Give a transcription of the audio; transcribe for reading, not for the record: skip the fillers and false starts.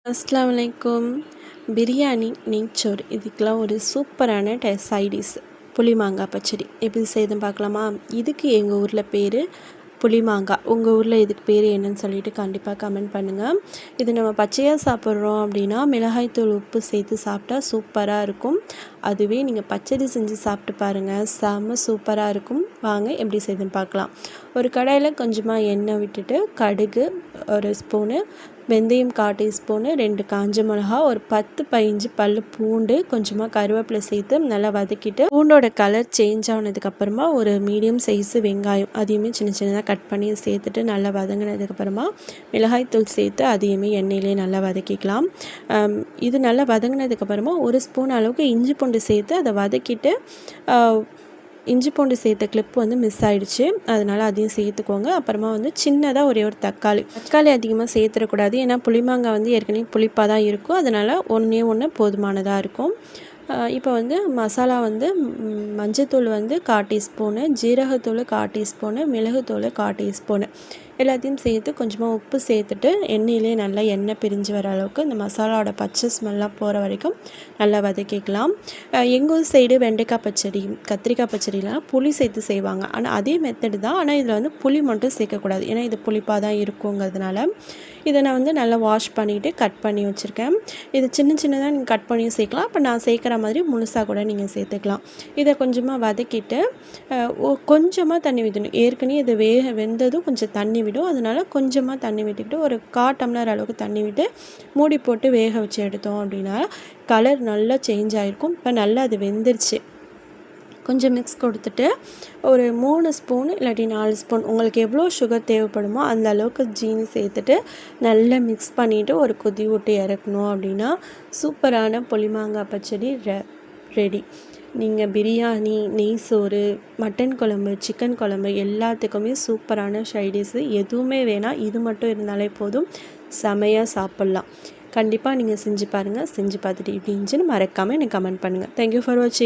அஸ்ஸலாமு அலைக்கும். பிரியாணி, நெய்ச்சோறு இதுக்கெலாம் ஒரு சூப்பரான சைடிஷ் புளி மாங்காய் பச்சடி எப்படி செய்யுதுன்னு பார்க்கலாமா? இதுக்கு எங்கள் ஊரில் பேர் புளி மாங்காய். உங்கள் ஊரில் இதுக்கு பேர் என்னன்னு சொல்லிட்டு கண்டிப்பாக கமெண்ட் பண்ணுங்கள். இது நம்ம பச்சையாக சாப்பிட்றோம் அப்படின்னா மிளகாய்த்தூள் உப்பு சேர்த்து சாப்பிட்டா சூப்பராக இருக்கும். அதுவே நீங்கள் பச்சடி செஞ்சு சாப்பிட்டு பாருங்கள், செம்ம சூப்பராக இருக்கும். வாங்க எப்படி செய்யுதுன்னு பார்க்கலாம். ஒரு கடாயில் கொஞ்சமாக எண்ணெய் விட்டுட்டு கடுகு ஒரு ஸ்பூனு, வெந்தயம் 1/4 டீஸ்பூனு, 2 காஞ்ச மிளகா, ஒரு 10-15 பல் பூண்டு, கொஞ்சமாக கருவேப்பிலை சேர்த்து நல்லா வதக்கிட்டு பூண்டோட கலர் சேஞ்ச் ஆனதுக்கப்புறமா ஒரு மீடியம் சைஸு வெங்காயம் அதையுமே சின்ன சின்னதாக கட் பண்ணி சேர்த்துட்டு நல்லா வதங்கினதுக்கப்புறமா மிளகாய்த்தூள் சேர்த்து அதையுமே எண்ணெயிலே நல்லா வதக்கிக்கலாம். இது நல்லா வதங்கினதுக்கப்புறமா ஒரு ஸ்பூன் அளவுக்கு இஞ்சி பூண்டு சேர்த்து அதை வதக்கிட்டு இஞ்சி பூண்டு சேர்த்த கிளிப்பு மிஸ் ஆகிடுச்சு, அதனால் அதையும் சேர்த்துக்கோங்க. அப்புறமா சின்னதாக ஒரே ஒரு தக்காளி அதிகமாக சேர்த்துடக்கூடாது, ஏன்னா புளிமாங்காய் ஏற்கனவே புளிப்பாக தான் இருக்கும், அதனால் ஒன்று போதுமானதாக இருக்கும். இப்போ மசாலா மஞ்சத்தூள் 1/4 டீஸ்பூனு, ஜீரகத்தூள் 1/4 டீஸ்பூனு, மிளகுத்தூள் 1/4 டீஸ்பூனு எல்லாத்தையும் சேர்த்து கொஞ்சமாக உப்பு சேர்த்துட்டு எண்ணெயிலே நல்லா எண்ணெய் பிரிஞ்சு வர அளவுக்கு இந்த மசாலாவோட பச்சை ஸ்மெல்லாம் போகிற வரைக்கும் நல்லா வதக்கிக்கலாம். எங்கள் ஊர் சைடு வெண்டைக்காய் பச்சடி, கத்திரிக்காய் பச்சடிலாம் புளி சேர்த்து செய்வாங்க. ஆனால் அதே மெத்தடு தான், ஆனால் இதில் புளி மட்டும் சேர்க்கக்கூடாது, ஏன்னா இது புளிப்பாக தான் இருக்குங்கிறதுனால. இதை நான் நல்லா வாஷ் பண்ணிவிட்டு கட் பண்ணி வச்சுருக்கேன். இது சின்ன சின்னதாக நீங்கள் கட் பண்ணி சேர்க்கலாம், அப்போ நான் சேர்க்குற மாதிரி முழுசாக கூட நீங்கள் சேர்த்துக்கலாம். இதை கொஞ்சமாக வதக்கிட்டு கொஞ்சமாக தண்ணி விடணும். ஏற்கனவே இது வெந்ததும் கொஞ்சம் தண்ணி விடும், அதனால் கொஞ்சமாக தண்ணி விட்டுக்கிட்டு ஒரு 1/4 டம்ளர் அளவுக்கு தண்ணி விட்டு மூடி போட்டு வேக வச்சு எடுத்தோம் அப்படின்னா கலர் நல்லா சேஞ்ச் ஆகிருக்கும். இப்போ நல்லா அது வெந்துருச்சு. கொஞ்சம் மிக்ஸ் கொடுத்துட்டு ஒரு 3 ஸ்பூன் இல்லாட்டி 4 ஸ்பூன் உங்களுக்கு எவ்வளோ சுகர் தேவைப்படுமோ அந்த அளவுக்கு ஜீனி சேர்த்துட்டு நல்லா மிக்ஸ் பண்ணிவிட்டு ஒரு கொதி விட்டு இறக்கணும் அப்படின்னா சூப்பரான புளிமாங்காய் பச்சடி ரெடி. நீங்கள் பிரியாணி, நெய் சோறு, மட்டன் குழம்பு, சிக்கன் குழம்பு எல்லாத்துக்குமே சூப்பரான சைடிஷ். எதுவுமே வேணாம், இது மட்டும் இருந்தாலே போதும், செமையாக சாப்பிட்லாம். கண்டிப்பாக நீங்கள் செஞ்சு பாருங்கள். செஞ்சு பார்த்துட்டு இப்படி இருந்துச்சுன்னு மறக்காமல் எனக்கு கமெண்ட் பண்ணுங்கள். தேங்க்யூ ஃபார் வாட்சிங்.